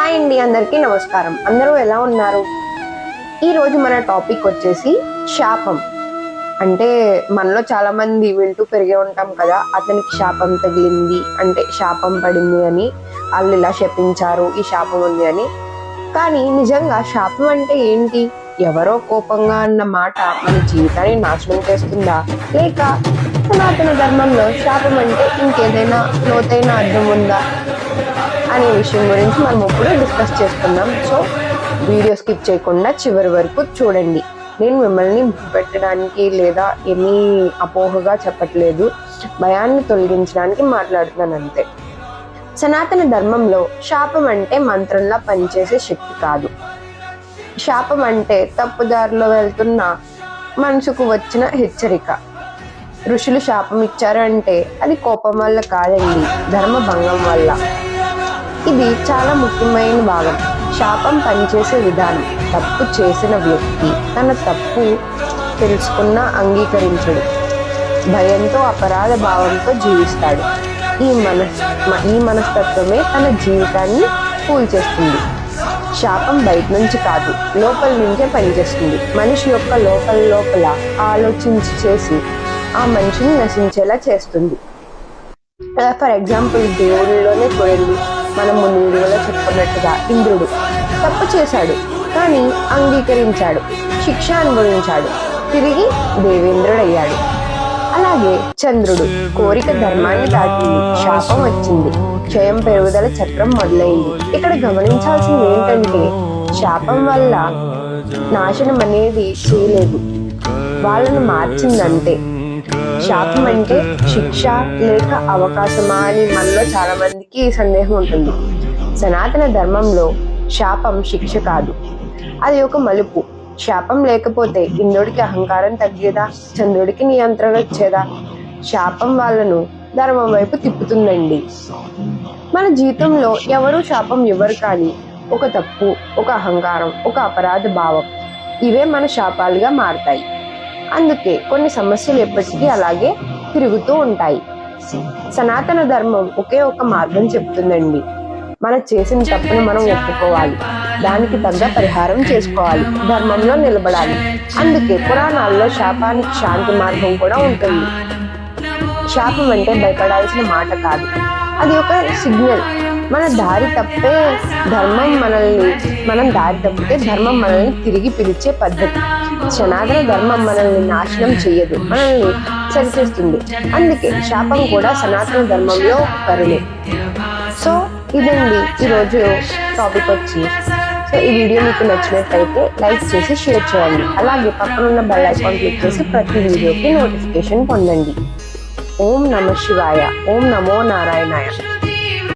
Hi అండి, అందరికీ నమస్కారం. అందరూ ఎలా ఉన్నారు? ఈరోజు మన టాపిక్ వచ్చేసి శాపం. అంటే మనలో చాలా మంది వింటూ పెరిగే ఉంటాం కదా, అతనికి శాపం తగిలింది అంటే శాపం పడింది అని, వాళ్ళు ఇలా శపించారు, ఈ శాపం ఉంది అని. కానీ నిజంగా శాపం అంటే ఏంటి? ఎవరో కోపంగా అన్న మాట మన జీవితాన్ని నాశనం చేస్తుందా, లేక సనాతన ధర్మంలో శాపం అంటే ఇంకేదైనా లోతైన అర్థం ఉందా అనే విషయం గురించి మనం ఇప్పుడు డిస్కస్ చేసుకుందాం. సో వీడియో స్కిప్ చేయకుండా చివరి వరకు చూడండి. నేను మిమ్మల్ని పెట్టడానికి లేదా ఏమీ అపోహగా చెప్పట్లేదు, భయాన్ని తొలగించడానికి మాట్లాడుతున్నాను అంతే. సనాతన ధర్మంలో శాపం అంటే మంత్రంలా పనిచేసే శక్తి కాదు. శాపం అంటే తప్పుదారిలో వెళ్తున్న మనసుకు వచ్చిన హెచ్చరిక. ఋషులు శాపం ఇచ్చారు అంటే అది కోపం వల్ల కాదండి, ధర్మ భంగం వల్ల. ఇది చాలా ముఖ్యమైన భాగం. శాపం పనిచేసే విధానం: తప్పు చేసిన వ్యక్తి తన తప్పు తెలుసుకున్నా అంగీకరించడు, భయంతో అపరాధ భావంతో జీవిస్తాడు. ఈ మనస్తత్వమే తన జీవితాన్ని కూల్చేస్తుంది. శాపం బయట నుంచి కాదు, లోపల నుంచే పనిచేస్తుంది. మనిషి యొక్క లోపల ఆలోచించి చేసి ఆ మనిషిని నశించేలా చేస్తుంది. ఫర్ ఎగ్జాంపుల్, దేవుళ్ళలోనే చూడండి. మనం ముందు వీడియోలో చెప్పుకున్నట్టుగా ఇంద్రుడు తప్పు చేశాడు, కానీ అంగీకరించాడు, శిక్ష అనుభవించాడు, తిరిగి దేవేంద్రుడయ్యాడు. అలాగే చంద్రుడు కోరిక ధర్మాన్ని దాటింది, శాపం వచ్చింది, క్షయం పెరుగుదల చక్రం మొదలైంది. ఇక్కడ గమనించాల్సింది ఏంటంటే, శాపం వల్ల నాశనం అనేది చేయలేదు, వాళ్ళను మార్చిందంటే. శాపం అంటే శిక్ష లేక అవకాశమా అని మనలో చాలా మందికి సందేహం ఉంటుంది. సనాతన ధర్మంలో శాపం శిక్ష కాదు, అది ఒక మలుపు. శాపం లేకపోతే ఇంద్రుడికి అహంకారం తగ్గేదా, చంద్రుడికి నియంత్రణ వచ్చేదా? శాపం వాళ్ళను ధర్మం వైపు తిప్పుతుందండి. మన జీవితంలో ఎవరు శాపం ఇవ్వరు, కానీ ఒక తప్పు, ఒక అహంకారం, ఒక అపరాధ భావం, ఇవే మన శాపాలుగా మారతాయి. అందుకే కొన్ని సమస్యలు ఎప్పటికీ అలాగే తిరుగుతూ ఉంటాయి. సనాతన ధర్మం ఒకే ఒక మార్గం చెప్తుందండి: మనం చేసిన తప్పును మనం ఒప్పుకోవాలి, దానికి తగ్గ పరిహారం చేసుకోవాలి, ధర్మంలో నిలబడాలి. అందుకే పురాణాల్లో శాపానికి శాంతి మార్గం కూడా ఉంటుంది. శాపం అంటే భయపడాల్సిన మాట కాదు, అది ఒక సిగ్నల్. మనం దారి తప్పితే ధర్మం మనల్ని తిరిగి పిలిచే పద్ధతి. సనాతన ధర్మం మనల్ని నాశనం చేయదు, మనల్ని సరిచేస్తుంది. అందుకే శాపం కూడా సనాతన ధర్మంలో కరుణే. సో ఇదండి ఈరోజు టాపిక్ వచ్చి. సో ఈ వీడియో మీకు నచ్చినట్లయితే లైక్ చేసి షేర్ చేయండి. అలాగే పక్కనున్న బెల్ ఐకాన్ క్లిక్ చేసి ప్రతి వీడియోకి నోటిఫికేషన్ పొందండి. ఓం నమః శివాయ. ఓం నమో నారాయణాయ.